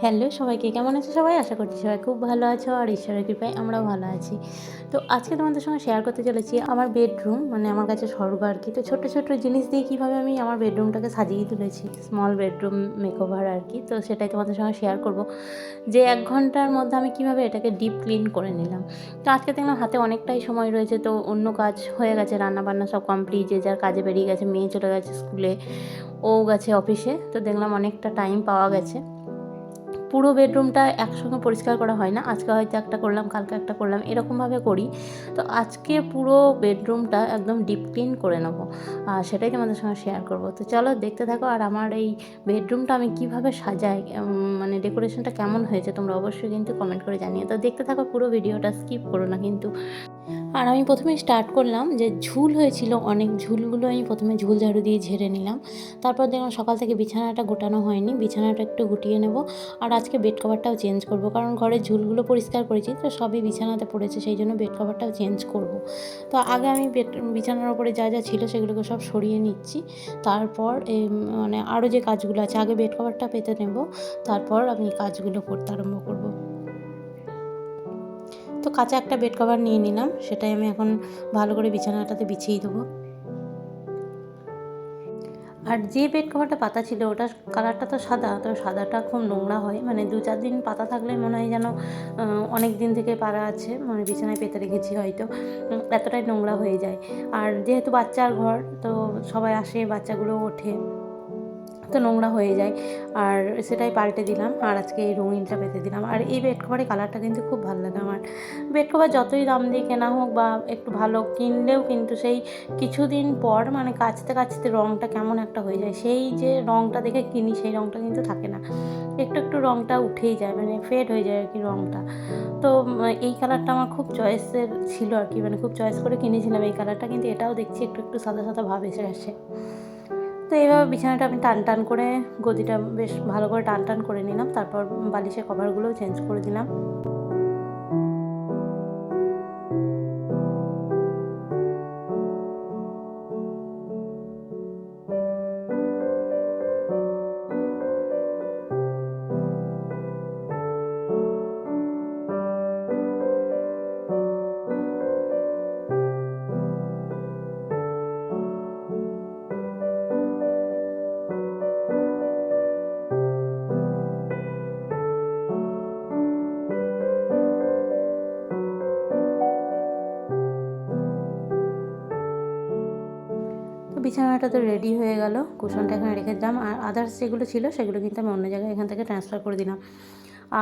Hello সবাইকে, কেমন আছো সবাই? আশা করছি সবাই খুব ভালো আছো আর ঈশ্বরের কৃপায় আমরাও ভালো আছি। তো আজকে তোমাদের সঙ্গে শেয়ার করতে চলেছি আমার বেডরুম, মানে আমার কাছে স্বর্গ আর কি। তো ছোট্ট, ছোট্ট জিনিস দিয়ে কীভাবে আমি আমার বেডরুমটাকে সাজিয়ে তুলেছি। স্মল বেডরুম মেকওভার আর কি। তো সেটাই তোমাদের সঙ্গে শেয়ার করব যে ১ ঘন্টার মধ্যে আমি কীভাবে এটাকে ডিপ ক্লিন করে নিলাম। তো আজকে দেখলাম হাতে অনেকটাই সময় রয়েছে, তো অন্য কাজ হয়ে গেছে, রান্নাবান্না সব কমপ্লিট, যে যার কাজে বেরিয়ে গেছে, মেয়ে চলে গেছে স্কুলে, ও গেছে অফিসে। তো দেখলাম অনেকটা টাইম পাওয়া গেছে। পুরো বেডরুমটা একসঙ্গে পরিষ্কার করা হয় না, আজকে হয়তো একটা করলাম, কালকে একটা করলাম, এরকমভাবে করি। তো আজকে পুরো বেডরুমটা একদম ডিপ ক্লিন করে নেব, আর সেটাই তোমাদের সঙ্গে শেয়ার করব। তো চলো দেখতে থাকো। আর আমার এই বেডরুমটা আমি কিভাবে সাজাই, মানে ডেকোরেশনটা কেমন হয়েছে তোমরা অবশ্যই কিন্তু কমেন্ট করে জানিও। তো দেখতে থাকো পুরো ভিডিওটা, স্কিপ করো না কিন্তু। আর আমি প্রথমে স্টার্ট করলাম যে ঝুল হয়েছিল অনেক, ঝুলগুলো আমি প্রথমে ঝুল ঝাড়ু দিয়ে ঝেড়ে নিলাম। তারপর দেখলাম সকাল থেকে বিছানাটা গোটানো হয়নি, বিছানাটা একটু গুটিয়ে নেব। আর আজকে বেড কভারটাও চেঞ্জ করব, কারণ ঘরের ঝুলগুলো পরিষ্কার করেছি, তো সবই বিছানাতে পড়েছে, সেই জন্য বেড কভারটাও চেঞ্জ করব। তো আগে আমি বিছানার ওপরে যা যা ছিল সেগুলোকে সব সরিয়ে নিচ্ছি। তারপর মানে আরও যে কাজগুলো আছে, আগে বেড কভারটা পেতে নেব, তারপর আমি কাজগুলো করতে আরম্ভ করব। তো কাঁচা একটা বেড কভার নিয়ে নিলাম, সেটাই আমি এখন ভালো করে বিছানাটাতে বিছিয়ে দেবো। আর যে বেড কভারটা পাতা ছিল ওটার কালারটা তো সাদা, তো সাদাটা খুব নোংরা হয়, মানে ২-৪ দিন পাতা থাকলে মনে হয় যেন অনেক দিন থেকে পাড়া আছে, মানে বিছানায় পেতে রেখেছি হয়তো, এতটাই নোংরা হয়ে যায়। আর যেহেতু বাচ্চার ঘর, তো সবাই আসে, বাচ্চাগুলো ওঠে, তো নোংরা হয়ে যায়, আর সেটাই পাল্টে দিলাম, আর আজকে এই রঙিনটা পেতে দিলাম। আর এই বেড কভারের কালারটা কিন্তু খুব ভালো লাগে আমার। বেড কভার যতই দাম দিয়ে কেনা হোক বা একটু ভালো কিনলেও কিন্তু সেই কিছুদিন পর, মানে কাচতে কাচতে রঙটা কেমন একটা হয়ে যায়, সেই যে রঙটা দেখে কিনি সেই রঙটা কিন্তু থাকে না, একটু একটু রঙটা উঠেই যায়, মানে ফেড হয়ে যায় আর কি রঙটা। তো এই কালারটা আমার খুব চয়েসের ছিল আর কি, মানে খুব চয়েস করে কিনেছিলাম এই কালারটা, কিন্তু এটাও দেখছি একটু একটু সাদা সাদা ভাব এসে আসে। তো এইভাবে বিছানাটা আমি টান টান করে, গদিটা বেশ ভালো করে টান টান করে নিলাম, তারপর বালিশের কভারগুলোও চেঞ্জ করে দিলাম। তো বিছানাটা তো রেডি হয়ে গেল, কুশনটা এখানে রেখে দিলাম, আর আদার্স যেগুলো ছিল সেগুলো কিন্তু আমি অন্য জায়গায় এখান থেকে ট্রান্সফার করে দিলাম।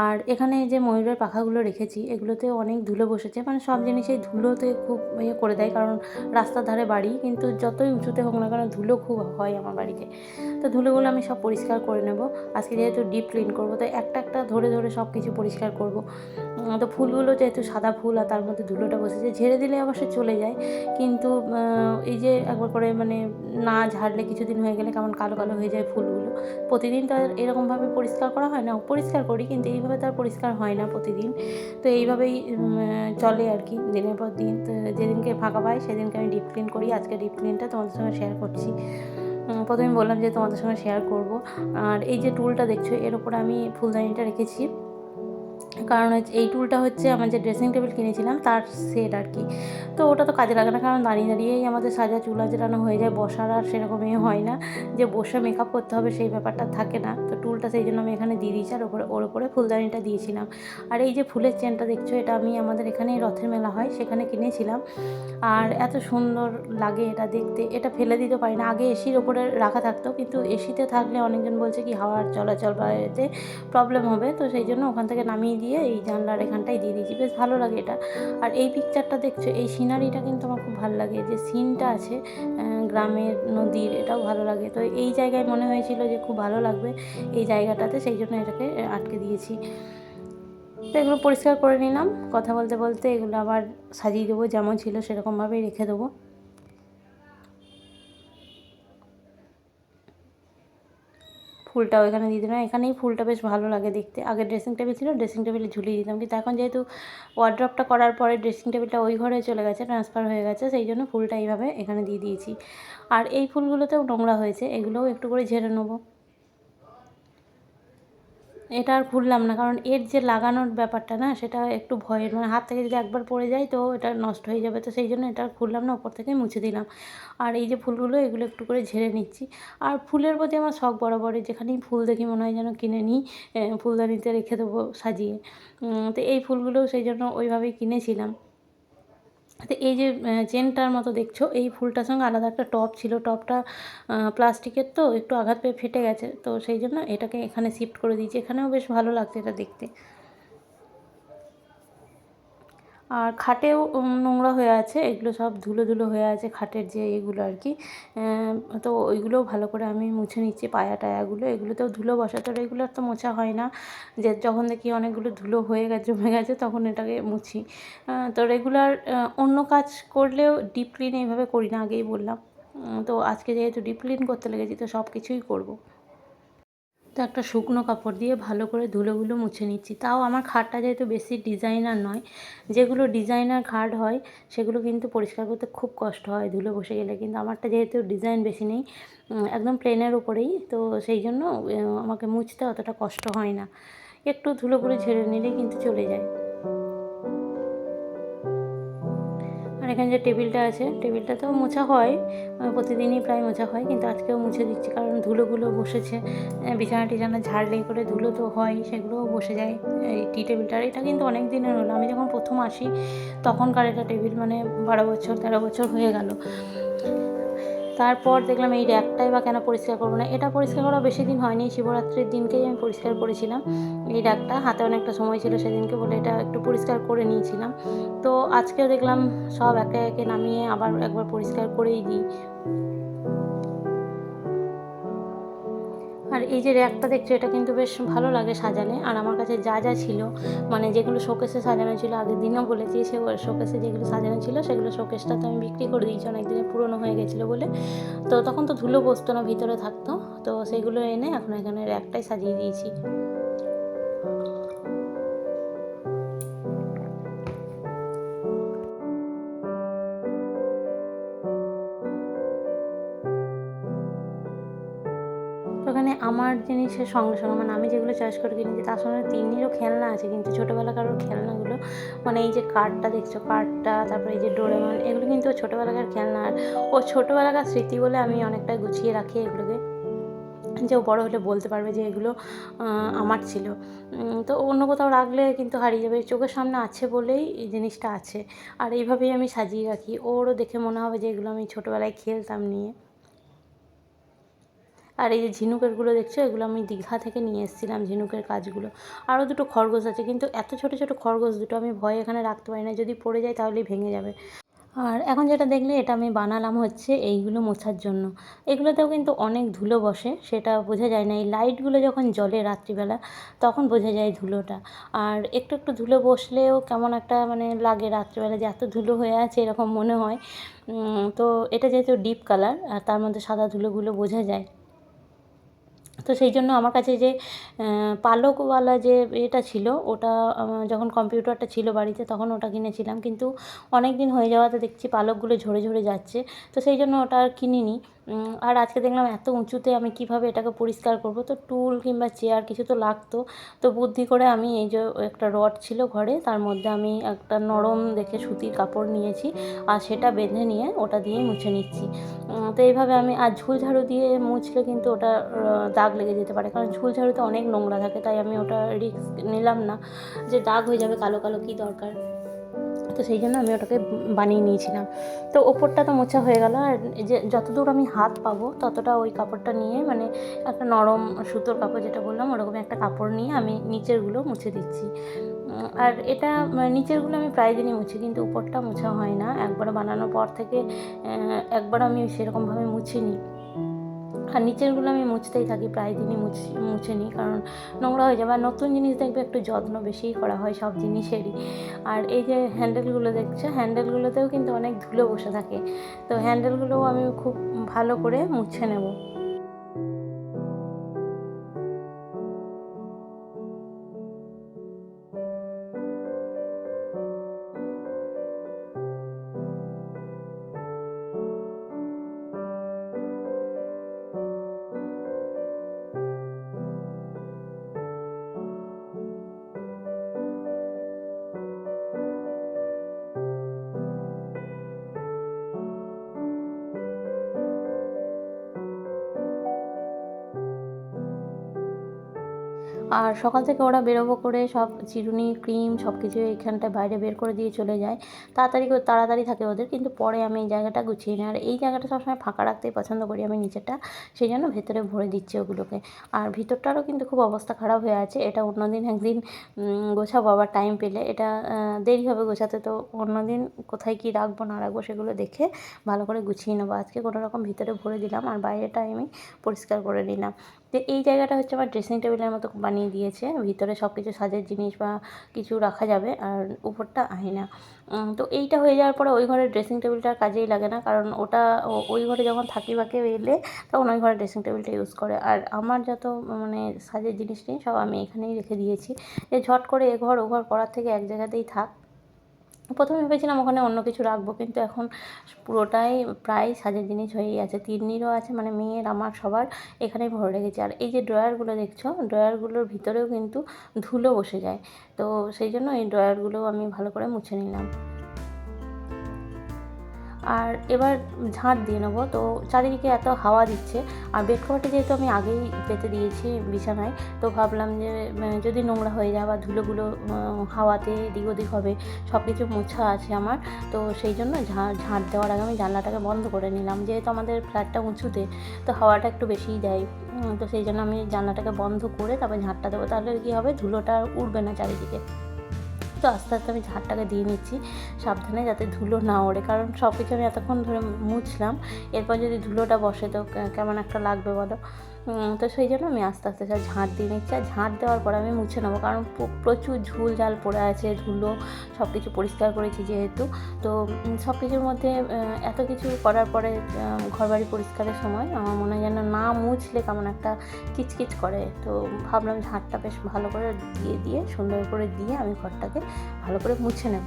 আর এখানে যে ময়ূরের পাখাগুলো রেখেছি এগুলোতে অনেক ধুলো বসেছে, মানে সব জিনিসেই ধুলোতে খুব করে দেয়, কারণ রাস্তার ধারে বাড়ি, কিন্তু যতই উঁচুতে হোক না কেন ধুলো খুব হয় আমার বাড়িতে। তো ধুলোগুলো আমি সব পরিষ্কার করে নেব। আজকে যেহেতু ডিপ ক্লিন করবো, তো একটা একটা ধরে ধরে সব কিছু পরিষ্কার করব। তো ফুলগুলো যেহেতু সাদা ফুল আর তার মধ্যে ধুলোটা বসেছে, ঝেড়ে দিলে অবশ্য চলে যায়, কিন্তু এই যে একবার করে মানে না ঝাড়লে কিছুদিন হয়ে গেলে কেমন কালো কালো হয়ে যায় ফুলগুলো। প্রতিদিন তো আর এরকমভাবে পরিষ্কার করা হয় না, পরিষ্কার করি কিন্তু এইভাবে তো আর পরিষ্কার হয় না প্রতিদিন। তো এইভাবেই চলে আর কি দিনের পর দিন। তো যেদিনকে ফাঁকা পাই সেদিনকে আমি ডিপ ক্লিন করি। আজকে ডিপ ক্লিনটা তোমাদের সঙ্গে শেয়ার করছি। প্রথমে বললাম যে তোমাদের সঙ্গে শেয়ার করব। আর এই যে টুলটা দেখছো এর ওপরে আমি ফুলদানিটা রেখেছি, কারণ হচ্ছে এই টুলটা হচ্ছে আমার যে ড্রেসিং টেবিল কিনেছিলাম তার সেট আর কি। তো ওটা তো কাজে লাগে না, কারণ দাঁড়িয়ে দাঁড়িয়েই আমাদের সাজা চুল আঁচড়ানো হয়ে যায়, বসার আর সেরকম হয় না যে বসে মেকআপ করতে হবে, সেই ব্যাপারটা থাকে না। তো টুলটা সেই জন্য আমি এখানে দিয়ে দিয়েছি, আর ওর ওপরে ফুলদানিটা দিয়েছিলাম। আর এই যে ফুলের চেনটা দেখছো এটা আমি আমাদের এখানেই রথের মেলা হয় সেখানে কিনেছিলাম, আর এত সুন্দর লাগে এটা দেখতে, এটা ফেলে দিতে পারি না। আগে এসির ওপরে রাখা থাকতো, কিন্তু এসিতে থাকলে অনেকজন বলছে কি হাওয়ার চলাচল বা এতে প্রবলেম হবে, তো সেই জন্য ওখান থেকে নামিয়ে দিয়ে এই জানলার এখানটাই দিয়ে দিয়েছি, বেশ ভালো লাগে এটা। আর এই পিকচারটা দেখছো, এই সিনারিটা কিন্তু আমার খুব ভালো লাগে, যে সিনটা আছে গ্রামের নদীর, এটাও ভালো লাগে। তো এই জায়গায় মনে হয়েছিল যে খুব ভালো লাগবে এই জায়গাটাতে, সেই জন্য এটাকে আটকে দিয়েছি। তো এগুলো পরিষ্কার করে নিলাম, কথা বলতে বলতে এগুলো আবার সাজিয়ে দেবো, যেমন ছিল সেরকমভাবেই রেখে দেবো। ফুলটাও এখানে দিয়ে দিলাম, এখানেই ফুলটা বেশ ভালো লাগে দেখতে। আগে ড্রেসিং টেবিল ছিল, ড্রেসিং টেবিলে ঝুলিয়ে দিতাম, কিন্তু এখন যেহেতু ওয়ার্ড্রপটা করার পরে ড্রেসিং টেবিলটা ওই ঘরে চলে গেছে, ট্রান্সফার হয়ে গেছে, সেই জন্য ফুলটা এইভাবে এখানে দিয়ে দিয়েছি। আর এই ফুলগুলোতেও নোংরা হয়েছে, এগুলোও একটু করে ঝেড়ে নেবো। এটা আর খুললাম না, কারণ এর যে লাগানোর ব্যাপারটা না, সেটা একটু ভয়ের, মানে হাত থেকে যদি একবার পড়ে যায় তো এটা নষ্ট হয়ে যাবে। তো সেই জন্য এটা আর খুললাম না, ওপর থেকেই মুছে দিলাম। আর এই যে ফুলগুলো, এগুলো একটু করে ঝেড়ে নিচ্ছি। আর ফুলের প্রতি আমার শখ বরাবরই, যেখানেই ফুল দেখি মনে হয় যেন কিনে নিই, ফুলদানিতে রেখে দেবো সাজিয়ে। তো এই ফুলগুলোও সেই জন্য ওইভাবেই কিনেছিলাম। তো এই যে চেনটার মতো দেখছো, এই ফুলটার সঙ্গে আলাদা একটা টব ছিল। টবটা প্লাস্টিকের, তো একটু আঘাত পেয়ে ফেটে গেছে, তো সেই জন্য এটাকে এখানে শিফট করে দিয়েছি। এখানেও বেশ ভালো লাগছে এটা দেখতে। আর খাটেও নোংরা হয়ে আছে, এগুলো সব ধুলো ধুলো হয়ে আছে, খাটের যে এগুলো আর কি। তো ওইগুলোও ভালো করে আমি মুছে নিচ্ছি, পায়া টায়াগুলো, এগুলোতেও ধুলো বসে, তো এগুলো তো মোছা হয় না। যে যখন দেখি অনেকগুলো ধুলো হয়ে গেছে, জমে গেছে, তখন এটাকে মুছি। তো রেগুলার অন্য কাজ করলেও ডিপ ক্লিন এইভাবে করি না, আগেই বললাম। তো আজকে যেহেতু ডিপ ক্লিন করতে লেগেছি, তো সব কিছুই করবো। তো একটা শুকনো কাপড় দিয়ে ভালো করে ধুলোগুলো মুছে নিচ্ছি। তাও আমার খাটটা যেহেতু বেশি ডিজাইনার নয়, যেগুলো ডিজাইনার খাট হয় সেগুলো কিন্তু পরিষ্কার করতে খুব কষ্ট হয় ধুলো বসে গেলে, কিন্তু আমারটা যেহেতু ডিজাইন বেশি নেই, একদম প্লেনের ওপরেই, তো সেই জন্য আমাকে মুছতে অতটা কষ্ট হয় না। একটু ধুলো করে ঝেড়ে নিলেই কিন্তু চলে যায়। আর এখানে যে টেবিলটা আছে, টেবিলটাতেও মোছা হয়, প্রতিদিনই প্রায় মোছা হয়, কিন্তু আজকেও মুছে দিচ্ছি, কারণ ধুলোগুলো বসেছে। বিছানা টিছানা ঝাড়লেই করে ধুলো তো হয়, সেগুলোও বসে যায়। এই টি টেবিলটার, এটা কিন্তু অনেক দিনের হলো, আমি যখন প্রথম আসি তখনকার এটা টেবিল, মানে 12 বছর 13 বছর হয়ে গেল। তারপর দেখলাম এই র্যাকটাই বা কেন পরিষ্কার করবো না, এটা পরিষ্কার করা বেশি দিন হয়নি, শিবরাত্রির দিনকেই আমি পরিষ্কার করেছিলাম এই র্যাকটা। হাতে অনেকটা সময় ছিল সেদিনকে বলে এটা একটু পরিষ্কার করে নিয়েছিলাম। তো আজকেও দেখলাম সব একে একে নামিয়ে আবার একবার পরিষ্কার করেই দিই। আর এই যে র্যাকটা দেখছো, এটা কিন্তু বেশ ভালো লাগে সাজালে। আর আমার কাছে যা যা ছিল, মানে যেগুলো শোকেসে সাজানো ছিল, আগের দিনও বলেছি, সে শোকেসে যেগুলো সাজানো ছিল সেগুলো শোকেসটা তো আমি বিক্রি করে দিয়েছি, অনেক দিনে পুরনো হয়ে গেছিলো বলে। তো তখন তো ধুলো বসতো না, ভিতরে থাকতো, তো সেগুলো এনে এখন এখানে র্যাকটাই সাজিয়ে দিয়েছি। ওখানে আমার জিনিসের সঙ্গে সঙ্গে, মানে আমি যেগুলো চয়েস করে কিনেছি তার সঙ্গে তিন্নিরও খেলনা আছে, কিন্তু ছোটোবেলাকার ওর খেলনাগুলো, মানে এই যে কার্ডটা দেখছো, কার্ডটা, তারপরে এই যে ডোরেমন, এগুলো কিন্তু ওর ছোটোবেলাকার খেলনা। আর ও ছোটোবেলাকার স্মৃতি বলে আমি অনেকটা গুছিয়ে রাখি এগুলোকে, যে ও বড়ো হলে বলতে পারবে যে এগুলো আমার ছিল। তো অন্য কোথাও রাখলে কিন্তু হারিয়ে যাবে, চোখের সামনে আছে বলেই এই জিনিসটা আছে। আর এইভাবেই আমি সাজিয়ে রাখি, ওরও দেখে মনে হবে যে এগুলো আমি ছোটোবেলায় খেলতাম নিয়ে। আর এই যে ঝিনুকেরগুলো দেখছো, এগুলো আমি দীঘা থেকে নিয়ে এসেছিলাম, ঝিনুকের কাজগুলো। আরও দুটো খরগোশ আছে, কিন্তু এত ছোটো ছোটো খরগোশ দুটো আমি ভয়ে এখানে রাখতে পারি না, যদি পড়ে যায় তাহলেই ভেঙে যাবে। আর এখন যেটা দেখলে, এটা আমি বানালাম হচ্ছে এইগুলো মোছার জন্য। এগুলোতেও কিন্তু অনেক ধুলো বসে, সেটা বোঝা যায় না। এই লাইটগুলো যখন জ্বলে রাত্রিবেলা, তখন বোঝা যায় ধুলোটা। আর একটু একটু ধুলো বসলেও কেমন একটা মানে লাগে রাত্রিবেলা, যে এত ধুলো হয়ে আছে এরকম মনে হয়। তো এটা যেহেতু ডিপ কালার, আর তার মধ্যে সাদা ধুলোগুলো বোঝা যায়। তো সেই জন্য আমার কাছে যে পালকওয়ালা যে এটা ছিল, ওটা যখন কম্পিউটারটা ছিল বাড়িতে তখন ওটা কিনেছিলাম, কিন্তু অনেক দিন হয়ে যাওয়াতে দেখছি পালকগুলো ঝরে ঝরে যাচ্ছে, তো সেই জন্য ওটা আর কিনিনি। আর আজকে দেখলাম এত উঁচুতে আমি কিভাবে এটাকে পরিষ্কার করব, তো টুল কিংবা চেয়ার কিছু তো লাগতো। তো বুদ্ধি করে আমি এই যে একটা রড ছিল ঘরে, তার মধ্যে আমি একটা নরম দেখে সুতির কাপড় নিয়েছি, আর সেটা বেঁধে নিয়ে ওটা দিয়েই মুছে নিচ্ছি। তো এইভাবে আমি, আর ঝুলঝাড়ু দিয়ে মুছলে কিন্তু ওটা দাগ লেগে যেতে পারে, কারণ ঝুলঝাড়ুতে অনেক নোংরা থাকে, তাই আমি ওটা রিস্ক নিলাম না যে দাগ হয়ে যাবে কালো কালো, কী দরকার। তো সেই জন্য আমি ওটাকে বানিয়ে নিয়েছিলাম। তো ওপরটা তো মোছা হয়ে গেল, আর যে যতদূর আমি হাত পাবো ততটা ওই কাপড়টা নিয়ে, মানে একটা নরম সুতোর কাপড় যেটা বললাম, ওরকমই একটা কাপড় নিয়ে আমি নিচেরগুলো মুছে দিচ্ছি। আর এটা নিচেরগুলো আমি প্রায় দিনই মুছি, কিন্তু উপরটা মোছা হয় না, একবার বানানোর পর থেকে একবার আমি সেরকমভাবে মুছিনি। আর নিচেরগুলো আমি মুছতেই থাকি, প্রায় দিনই মুছে নিই, কারণ নোংরা হয়ে যাবে। আর নতুন জিনিস দেখবে একটু যত্ন বেশিই করা হয় সব জিনিসেরই। আর এই যে হ্যান্ডেলগুলো দেখছো, হ্যান্ডেলগুলোতেও কিন্তু অনেক ধুলো বসে থাকে, তো হ্যান্ডেলগুলোও আমি খুব ভালো করে মুছে নেব। আর সকাল থেকে ওরা বেরোবো করে সব চিরুনি ক্রিম সব কিছু এইখানটায় বাইরে বের করে দিয়ে চলে যায়। তাড়াতাড়ি থাকে ওদের, কিন্তু পরে আমি এই জায়গাটা গুছিয়ে নিই। আর এই জায়গাটা সবসময় ফাঁকা রাখতেই পছন্দ করি আমি নিচেরটা, সেই জন্য ভেতরে ভরে দিচ্ছি ওগুলোকে। আর ভিতরটারও কিন্তু খুব অবস্থা খারাপ হয়ে আছে, এটা অন্যদিন একদিন গোছাবো আবার টাইম পেলে। এটা দেরি হবে গোছাতে, তো অন্যদিন কোথায় কী রাখবো না রাখবো সেগুলো দেখে ভালো করে গুছিয়ে নেবো। আজকে কোনো রকম ভিতরে ভরে দিলাম আর বাইরেটা আমি পরিষ্কার করে নিলাম। তো এই জায়গাটা হচ্ছে আমার ড্রেসিং টেবিলের মতো বানিয়ে দিয়েছে, ভিতরে সব কিছু সাজের জিনিস বা কিছু রাখা যাবে, আর উপরটা আয়না। তো এইটা হয়ে যাওয়ার পরে ওই ঘরের ড্রেসিং টেবিলটার কাজেই লাগে না, কারণ ওটা ওই ঘরে যখন থাকি বা কেউ এলে তখন ওই ঘরে ড্রেসিং টেবিলটা ইউজ করে। আর আমার যত মানে সাজের জিনিস নেই সব আমি এখানেই রেখে দিয়েছি, যে ঝট করে এ ঘর ও ঘর করার থেকে এক জায়গাতেই থাক। প্রথমে ভেবেছিলাম ওখানে অন্য কিছু রাখবো, কিন্তু এখন পুরোটাই প্রায় সাজের জিনিস হয়েই আছে। তিন্নিরও আছে, মানে মেয়ের আমার সবার এখানেই ভরে রেখেছি। আর এই যে ড্রয়ারগুলো দেখছো, ড্রয়ারগুলোর ভিতরেও কিন্তু ধুলো বসে যায়, তো সেই জন্য এই ড্রয়ারগুলোও আমি ভালো করে মুছে নিলাম। আর এবার ঝাঁট দিয়ে নেবো। তো চারিদিকে এত হাওয়া দিচ্ছে, আর বেড কভারটা যেহেতু আমি আগেই পেতে দিয়েছি বিছানায়, তো ভাবলাম যে যদি নোংরা হয়ে যায় বা ধুলোগুলো হাওয়াতে এদিক ওদিক হবে, সব কিছু মোছা আছে আমার, তো সেই জন্য ঝাঁট দেওয়ার আগে আমি জানলাটাকে বন্ধ করে নিলাম। যেহেতু আমাদের ফ্ল্যাটটা উঁচুতে, তো হাওয়াটা একটু বেশিই দেয়, তো সেই জন্য আমি জানলাটাকে বন্ধ করে তারপর ঝাঁটটা দেবো। তাহলে কী হবে, ধুলোটা উড়বে না চারিদিকে। তো আস্তে আস্তে আমি ঝাঁটটাকে দিয়ে নিচ্ছি সাবধানে, যাতে ধুলো না ওড়ে, কারণ সব কিছু আমি এতক্ষণ ধরে মুছলাম, এরপর যদি ধুলোটা বসে তো কেমন একটা লাগবে বলো। তো সেই জন্য আমি আস্তে আস্তে সব ঝাঁট দিয়ে নিচ্ছি। আর ঝাঁট দেওয়ার পর আমি মুছে নেবো, কারণ প্রচুর ঝুল ঝাল পড়ে আছে, ধুলো সব কিছু পরিষ্কার করেছি যেহেতু। তো সব কিছুর মধ্যে এত কিছু করার পরে ঘরবাড়ি পরিষ্কারের সময় আমার মনে হয় যেন না মুছলে কেমন একটা কিচকিচ করে। তো ভাবলাম ঝাঁটটা বেশ ভালো করে দিয়ে সুন্দর করে দিয়ে আমি ঘরটাকে ভালো করে মুছে নেব।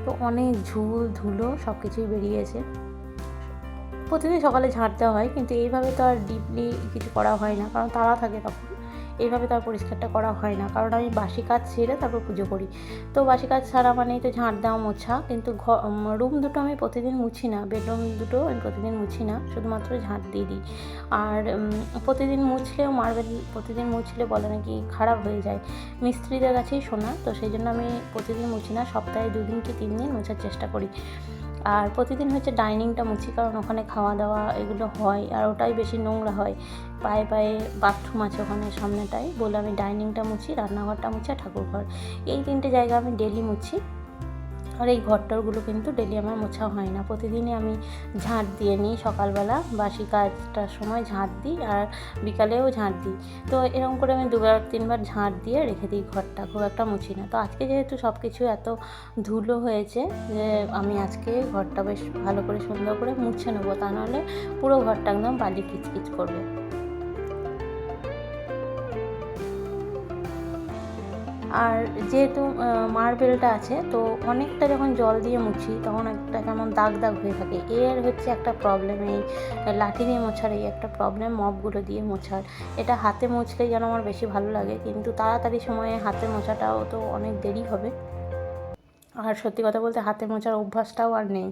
তো অনেক ঝুল ধুলো সব কিছুই বেরিয়েছে। প্রতিদিন সকালে ঝাঁট দেওয়া হয়, কিন্তু এইভাবে তো আর ডিপলি কিছু করা হয় না, কারণ তাড়া থাকে তখন। এইভাবে তো আর পরিষ্কারটা করা হয় না, কারণ আমি বাসি কাজ সেরে তারপর পুজো করি। তো বাসি কাজ ছাড়া মানেই তো ঝাঁট দেওয়া মোছা, কিন্তু রুম দুটো আমি প্রতিদিন মুছি না, বেডরুম দুটো আমি প্রতিদিন মুছি না, শুধুমাত্র ঝাঁট দিয়ে দিই। আর প্রতিদিন মুছলেও মার্বেল প্রতিদিন মুছলে বলে নাকি খারাপ হয়ে যায়, মিস্ত্রিদের কাছেই শোনা। তো সেই জন্য আমি প্রতিদিন মুছি না, সপ্তাহে 2 দিন কি 3 দিন মোছার চেষ্টা করি। আর প্রতিদিন হচ্ছে ডাইনিংটা মুছি, কারণ ওখানে খাওয়া দাওয়া এগুলো হয়, আর ওটাই বেশি নোংরা হয়। পায়ে পায়ে বাথরুম আছে ওখানে সামনেটায়, বলে আমি ডাইনিংটা মুছি, রান্নাঘরটা মুছি আর ঠাকুরঘর, এই 3টে জায়গা আমি ডেলি মুছি। আর এই ঘরটরগুলো কিন্তু ডেলি আমার মোছা হয় না, প্রতিদিনই আমি ঝাঁট দিয়ে নিই। সকালবেলা বাসি কাজটার সময় ঝাঁট দিই, আর বিকালেও ঝাঁট দিই। তো এরকম করে আমি 2-3 বার ঝাঁট দিয়ে রেখে দিই ঘরটা, খুব একটা মুছি না। তো আজকে যেহেতু সব কিছু এত ধুলো হয়েছে, যে আমি আজকে ঘরটা বেশ ভালো করে সুন্দর করে মুছে নেবো, তা নাহলে পুরো ঘরটা একদম বালি কিচকিচ করবে। আর যেহেতু মার্বেলটা আছে, তো অনেকটা যখন জল দিয়ে মুছি তখন একটা কেমন দাগ দাগ হয়ে থাকে। এর হচ্ছে একটা প্রবলেম, এই লাঠি দিয়ে মোছার এই একটা প্রবলেম, মপগুলো দিয়ে মোছার। এটা হাতে মুছলেই যেন আমার বেশি ভালো লাগে, কিন্তু তাড়াতাড়ি সময়ে হাতে মোছাটাও তো অনেক দেরি হবে। আর সত্যি কথা বলতে হাতে মোছার অভ্যাসটাও আর নেই।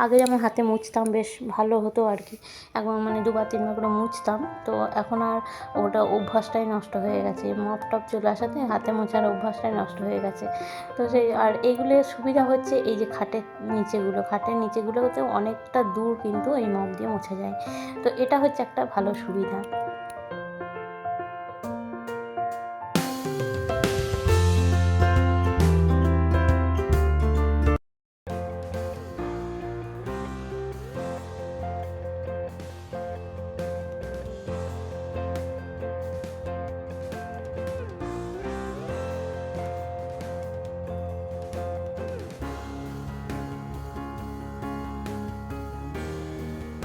আগে যেমন হাতে মুছতাম বেশ ভালো হতো আর কি, এখন মানে 2-3 বার করে মুছতাম, তো এখন আর ওটা অভ্যাসটাই নষ্ট হয়ে গেছে। মপ টপ চলে আসাতে হাতে মোছার অভ্যাসটাই নষ্ট হয়ে গেছে। তো সেই আর এইগুলোর সুবিধা হচ্ছে এই যে খাটের নিচেগুলোতেও অনেকটা দূর কিন্তু এই মপ দিয়ে মোছা যায়, তো এটা হচ্ছে একটা ভালো সুবিধা।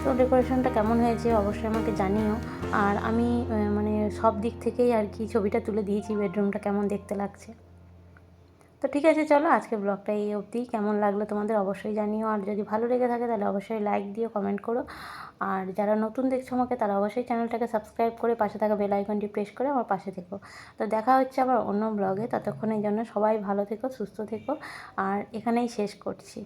তো ডেকোরেশনটা কেমন হয়েছে অবশ্যই আমাকে জানিও। আর আমি মানে সব দিক থেকেই আর কি ছবিটা তুলে দিয়েছি, বেডরুমটা কেমন দেখতে লাগছে। তো ঠিক আছে, চলো আজকের ব্লগটা এই অবধি। কেমন লাগলো তোমাদের অবশ্যই জানিও, আর যদি ভালো লেগে থাকে তাহলে অবশ্যই লাইক দিও, কমেন্ট করো। আর যারা নতুন দেখছো আমাকে, তারা অবশ্যই চ্যানেলটাকে সাবস্ক্রাইব করে পাশে থাকা বেল আইকনটি প্রেস করে আমার পাশে থেকো। তো দেখা হচ্ছে আবার অন্য ব্লগে, ততক্ষণের জন্য সবাই ভালো থেকো, সুস্থ থেকো, আর এখানেই শেষ করছি।